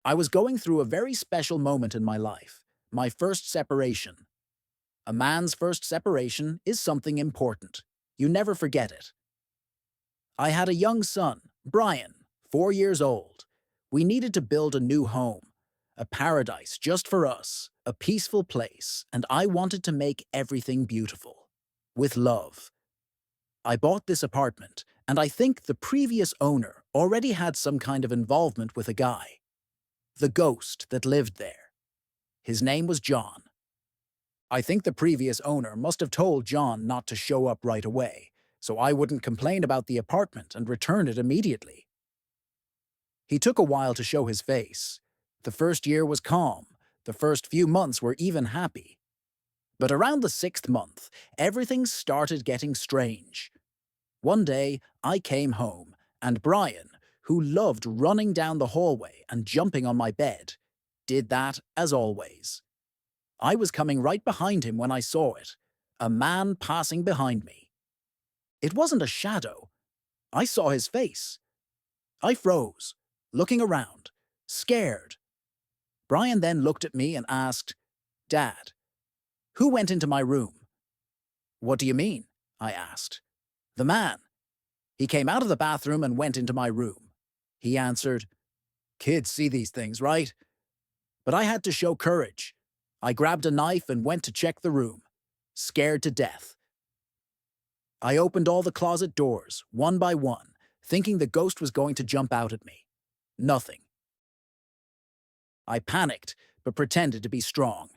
I was going through a very special moment in my life, my first separation. A man's first separation is something important. You never forget it. I had a young son, Brian, 4 years old. We needed to build a new home, a paradise just for us, a peaceful place, and I wanted to make everything beautiful. With love. I bought this apartment, and I think the previous owner already had some kind of involvement with a guy. The ghost that lived there. His name was John. I think the previous owner must have told John not to show up right away, so I wouldn't complain about the apartment and return it immediately. He took a while to show his face. The first year was calm. The first few months were even happy. But around the 6th month, everything started getting strange. One day, I came home, and Brian, who loved running down the hallway and jumping on my bed, did that as always. I was coming right behind him when I saw it, a man passing behind me. It wasn't a shadow. I saw his face. I froze, looking around, scared. Brian then looked at me and asked, "Dad, who went into my room?" "What do you mean?" I asked. "The man. He came out of the bathroom and went into my room." He answered, "Kids see these things, right?" But I had to show courage. I grabbed a knife and went to check the room, scared to death. I opened all the closet doors, one by one, thinking the ghost was going to jump out at me. Nothing. I panicked, but pretended to be strong.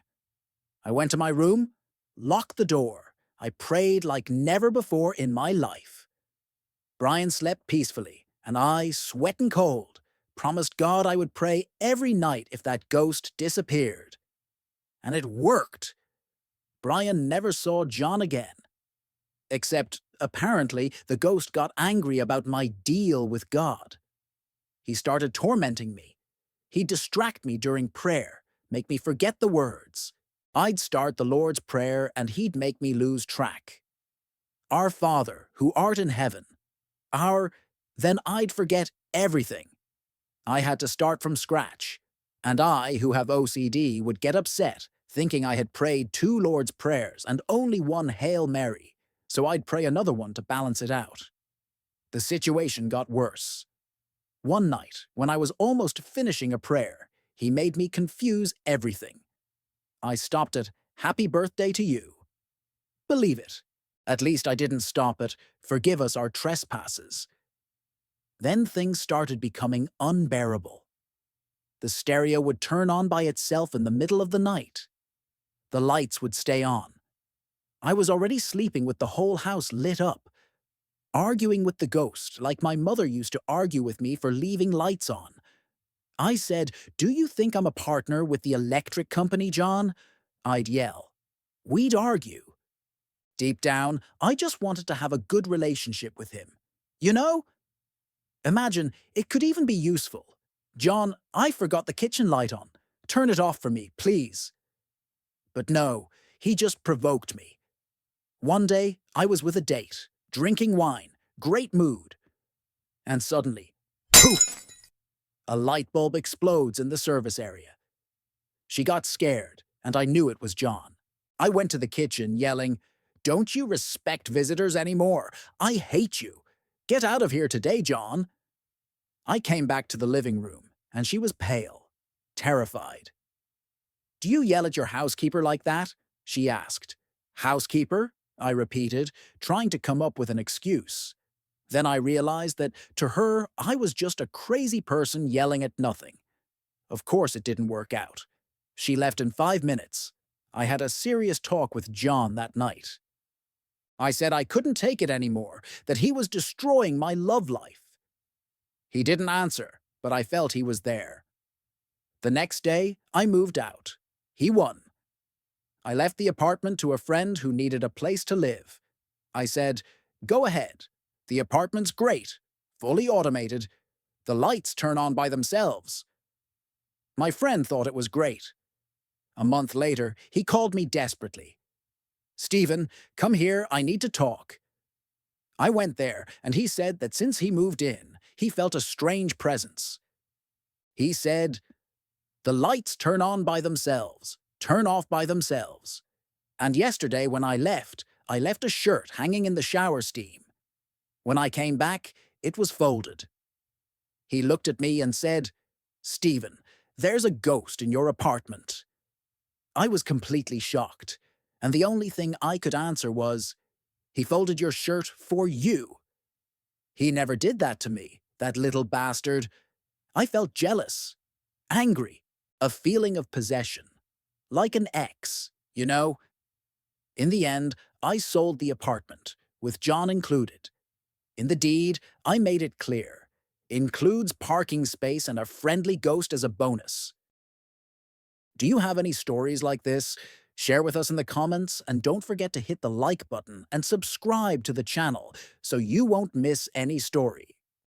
I went to my room, locked the door. I prayed like never before in my life. Brian slept peacefully, and I, sweating cold, promised God I would pray every night if that ghost disappeared. And it worked. Brian never saw John again. Except, apparently, the ghost got angry about my deal with God. He started tormenting me. He'd distract me during prayer, make me forget the words. I'd start the Lord's Prayer and he'd make me lose track. "Our Father, who art in heaven," then I'd forget everything. I had to start from scratch. And I, who have OCD, would get upset, thinking I had prayed 2 Lord's Prayers and only 1 Hail Mary, so I'd pray another one to balance it out. The situation got worse. One night, when I was almost finishing a prayer, he made me confuse everything. I stopped at "Happy Birthday to you." Believe it. At least I didn't stop at "Forgive us our trespasses." Then things started becoming unbearable. The stereo would turn on by itself in the middle of the night. The lights would stay on. I was already sleeping with the whole house lit up, arguing with the ghost like my mother used to argue with me for leaving lights on. I said, "Do you think I'm a partner with the electric company, John?" I'd yell. We'd argue. Deep down, I just wanted to have a good relationship with him. You know? Imagine, it could even be useful. "John, I forgot the kitchen light on. Turn it off for me, please." But no, he just provoked me. One day, I was with a date, drinking wine, great mood. And suddenly, poof! A light bulb explodes in the service area. She got scared, and I knew it was John. I went to the kitchen, yelling, "Don't you respect visitors anymore? I hate you. Get out of here today, John." I came back to the living room, and she was pale, terrified. "Do you yell at your housekeeper like that?" she asked. "Housekeeper?" I repeated, trying to come up with an excuse. Then I realized that, to her, I was just a crazy person yelling at nothing. Of course it didn't work out. She left in 5 minutes. I had a serious talk with John that night. I said I couldn't take it anymore, that he was destroying my love life. He didn't answer, but I felt he was there. The next day, I moved out. He won. I left the apartment to a friend who needed a place to live. I said, "Go ahead. The apartment's great, fully automated. The lights turn on by themselves." My friend thought it was great. A month later, he called me desperately. "Stephen, come here, I need to talk." I went there, and he said that since he moved in, he felt a strange presence. He said, The lights turn on by themselves, turn off by themselves. And yesterday when I left a shirt hanging in the shower steam. When I came back, it was folded. He looked at me and said, "Stephen, there's a ghost in your apartment." I was completely shocked, and the only thing I could answer was, "He folded your shirt for you." He never did that to me, that little bastard. I felt jealous, angry, a feeling of possession. Like an ex, you know? In the end, I sold the apartment, with John included. In the deed, I made it clear. Includes parking space and a friendly ghost as a bonus. Do you have any stories like this? Share with us in the comments, and don't forget to hit the like button and subscribe to the channel so you won't miss any story.